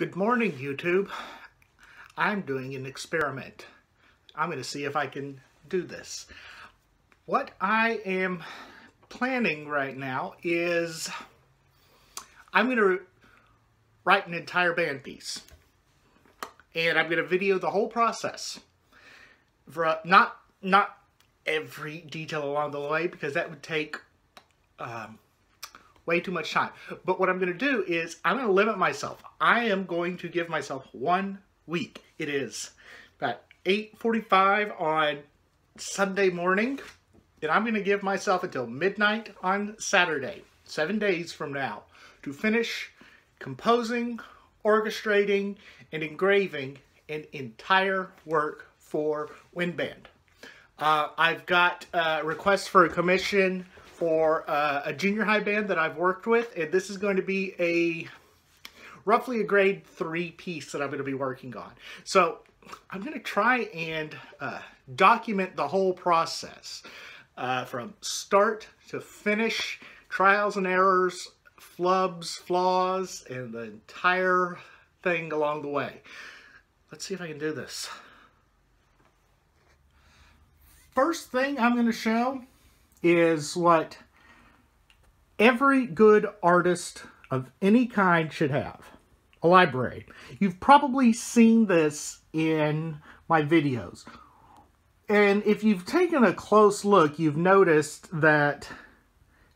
Good morning, YouTube. I'm doing an experiment. I'm going to see if I can do this. What I am planning right now is I'm going to write an entire band piece. And I'm going to video the whole process. Not every detail along the way, because that would take way too much time. But what I'm going to do is I'm going to limit myself. I am going to give myself 1 week. It is about 8:45 on Sunday morning, and I'm going to give myself until midnight on Saturday, 7 days from now, to finish composing, orchestrating, and engraving an entire work for Wind Band. I've got requests for a commission for a junior high band that I've worked with, and this is going to be roughly a grade 3 piece that I'm going to be working on. So I'm going to try and document the whole process from start to finish, trials and errors, flubs, flaws, and the entire thing along the way. Let's see if I can do this. First thing I'm going to show is what every good artist of any kind should have: a library. You've probably seen this in my videos. And if you've taken a close look, you've noticed that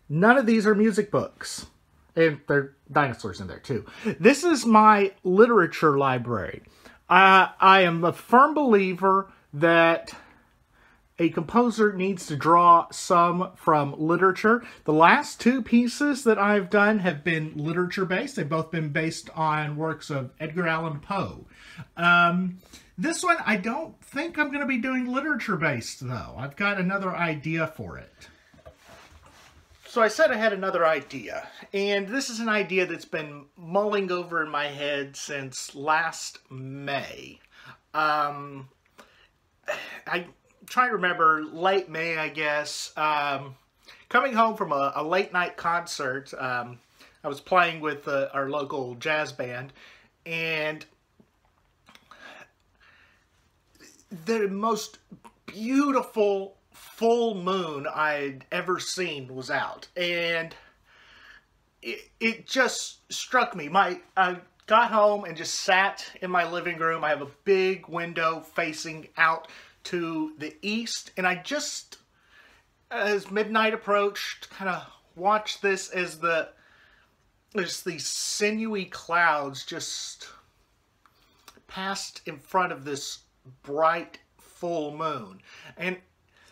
none of these are music books. And there are dinosaurs in there too. This is my literature library. I am a firm believer that a composer needs to draw some from literature. The last 2 pieces that I've done have been literature-based. They've both been based on works of Edgar Allan Poe. This one, I don't think I'm going to be doing literature-based, though. I've got another idea for it. So I said I had another idea, and this is an idea that's been mulling over in my head since last May. I'm trying to remember, late May, I guess. Coming home from a late night concert, I was playing with our local jazz band, and the most beautiful full moon I'd ever seen was out, and it just struck me. I got home and just sat in my living room. I have a big window facing out to the east, and I just, as midnight approached, kind of watched this as these sinewy clouds just passed in front of this bright full moon. And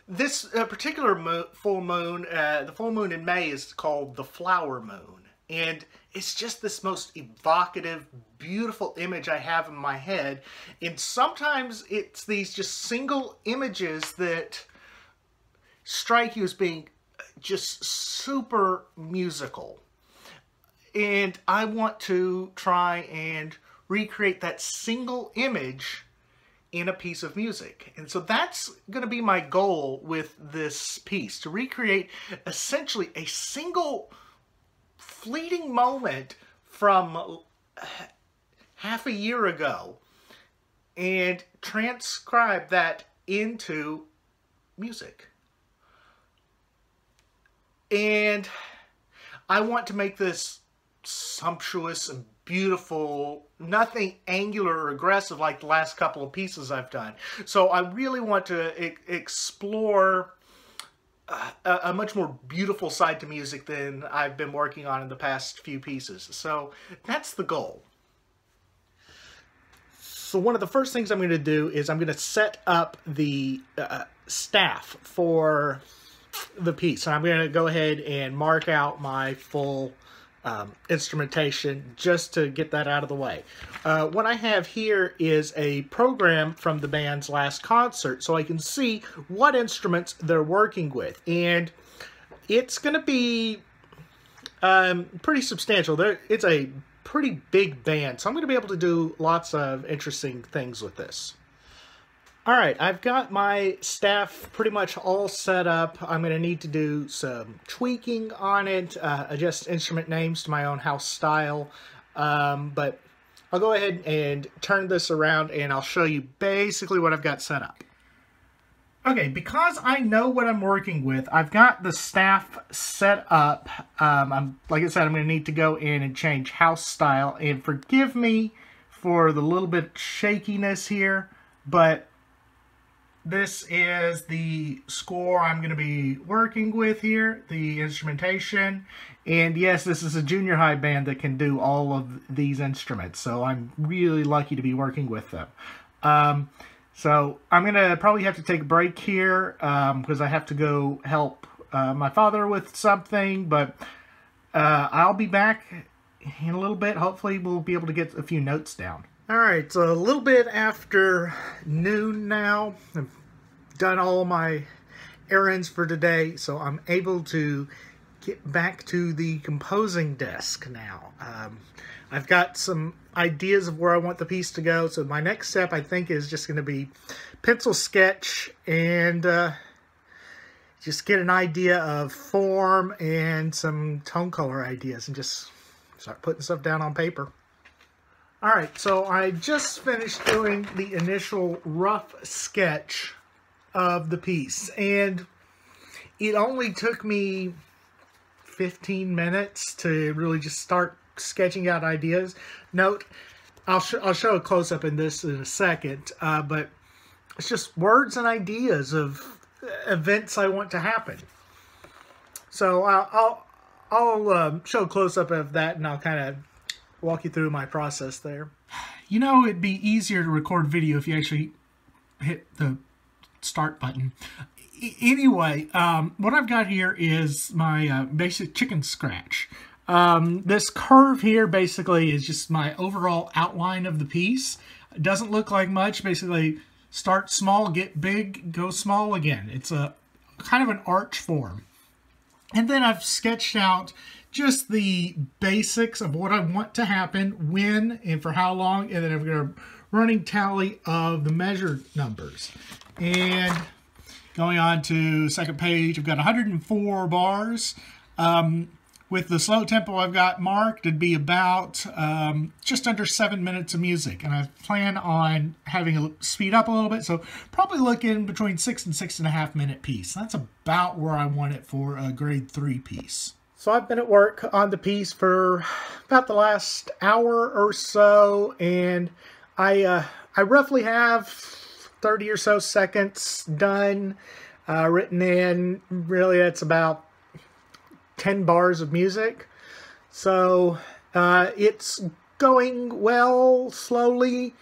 this particular full moon, the full moon in May, is called the flower moon. And it's just this most evocative, beautiful image I have in my head. And sometimes it's these just single images that strike you as being just super musical. And I want to try and recreate that single image in a piece of music. And so that's going to be my goal with this piece, to recreate essentially a single fleeting moment from half a year ago and transcribe that into music. And I want to make this sumptuous and beautiful, nothing angular or aggressive like the last couple of pieces I've done. So I really want to explore a much more beautiful side to music than I've been working on in the past few pieces. So that's the goal. So one of the first things I'm going to do is I'm going to set up the staff for the piece. And I'm going to go ahead and mark out my full instrumentation just to get that out of the way. What I have here is a program from the band's last concert, so I can see what instruments they're working with, and it's going to be pretty substantial. It's a pretty big band, so I'm going to be able to do lots of interesting things with this. Alright, I've got my staff pretty much all set up. I'm going to need to do some tweaking on it, adjust instrument names to my own house style, but I'll go ahead and turn this around and I'll show you basically what I've got set up. Okay, because I know what I'm working with, I've got the staff set up. Like I said, I'm going to need to go in and change house style. And forgive me for the little bit shakiness here, but this is the score I'm going to be working with here, the instrumentation. And yes, this is a junior high band that can do all of these instruments, so I'm really lucky to be working with them. So I'm going to probably have to take a break here because I have to go help my father with something, but I'll be back in a little bit. Hopefully we'll be able to get a few notes down. Alright, so a little bit after noon now. I've done all my errands for today, so I'm able to get back to the composing desk now. I've got some ideas of where I want the piece to go, so my next step I think is just going to be pencil sketch and just get an idea of form and some tone color ideas and just start putting stuff down on paper. Alright, so I just finished doing the initial rough sketch of the piece, and it only took me 15 minutes to really just start sketching out ideas. Note, I'll show a close-up in this in a second, but it's just words and ideas of events I want to happen. So I'll show a close-up of that, and I'll kind of walk you through my process there. You know, it'd be easier to record video if you actually hit the start button. Anyway, what I've got here is my basic chicken scratch. This curve here basically is just my overall outline of the piece. It doesn't look like much. Basically, start small, get big, go small again. It's a kind of an arch form. And then I've sketched out just the basics of what I want to happen, when, and for how long, and then I've got a running tally of the measured numbers. And going on to second page, I've got 104 bars. With the slow tempo I've got marked, it'd be about just under 7 minutes of music. And I plan on having it speed up a little bit, so probably looking between 6 and 6.5 minute piece. That's about where I want it for a grade 3 piece. So I've been at work on the piece for about the last hour or so, and I roughly have 30 or so seconds done, written in. Really, it's about 10 bars of music. So it's going well, slowly.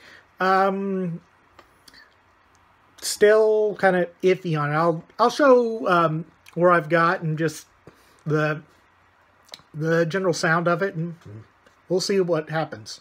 Still kind of iffy on it. I'll show where I've got and just the general sound of it, and we'll see what happens.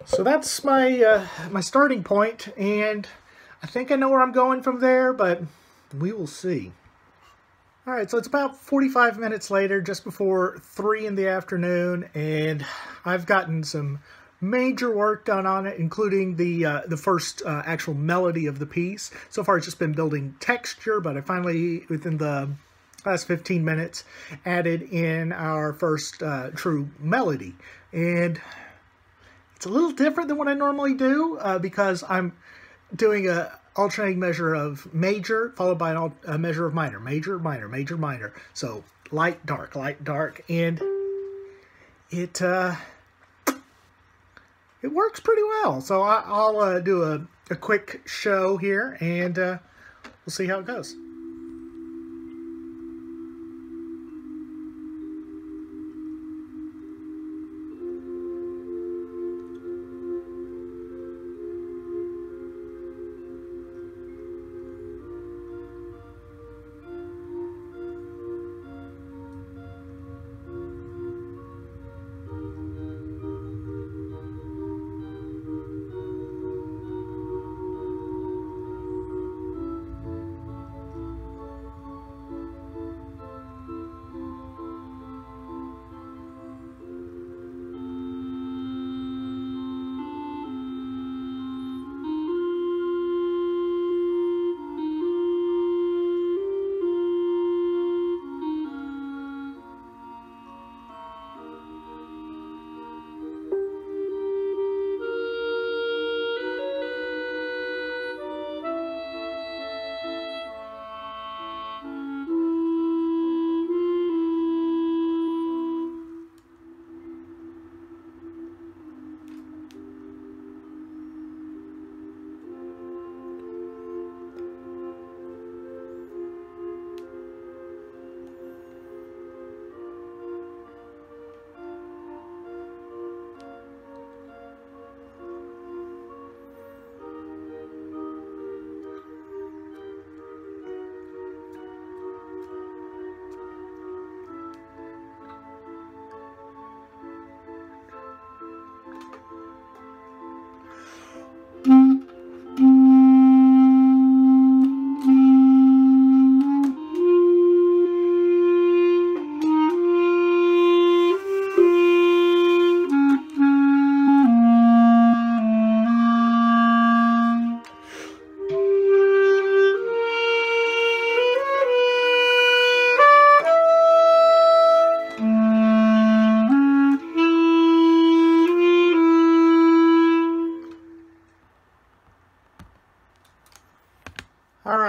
So that's my my starting point, and I think I know where I'm going from there, but we will see. Alright, so it's about 45 minutes later, just before 3 in the afternoon, and I've gotten some major work done on it, including the first actual melody of the piece. So far it's just been building texture, but I finally, within the last 15 minutes, added in our first true melody. And it's a little different than what I normally do because I'm doing a alternating measure of major followed by a measure of minor, major, minor, major, minor. So light, dark, and it works pretty well. So I'll do a quick show here, and we'll see how it goes.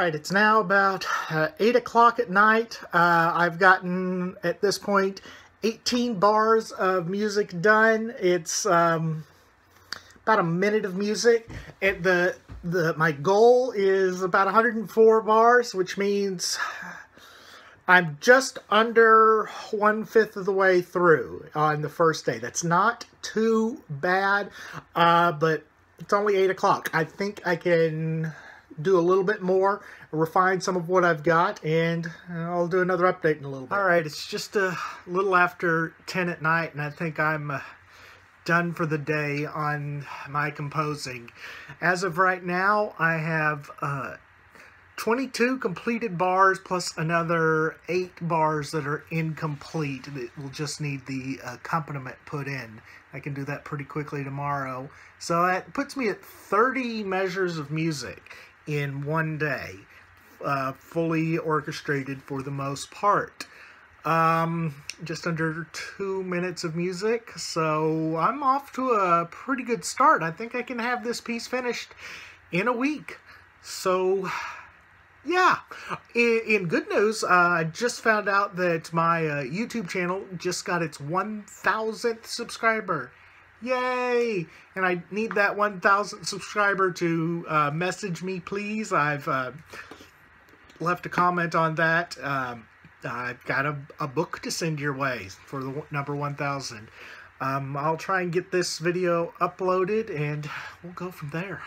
right, it's now about 8 o'clock at night. I've gotten, at this point, 18 bars of music done. It's about a minute of music. My goal is about 104 bars, which means I'm just under 1/5 of the way through on the first day. That's not too bad, but it's only 8 o'clock. I think I can do a little bit more, refine some of what I've got, and I'll do another update in a little bit. Alright, it's just a little after 10 at night, and I think I'm done for the day on my composing. As of right now, I have 22 completed bars plus another 8 bars that are incomplete that will just need the accompaniment put in. I can do that pretty quickly tomorrow. So that puts me at 30 measures of music in one day, fully orchestrated for the most part. Just under 2 minutes of music, so I'm off to a pretty good start. I think I can have this piece finished in a week. So yeah, in good news, I just found out that my YouTube channel just got its 1,000th subscriber. Yay! And I need that 1,000th subscriber to message me, please. I've left a comment on that. I've got a book to send your way for the number 1,000. I'll try and get this video uploaded, and we'll go from there.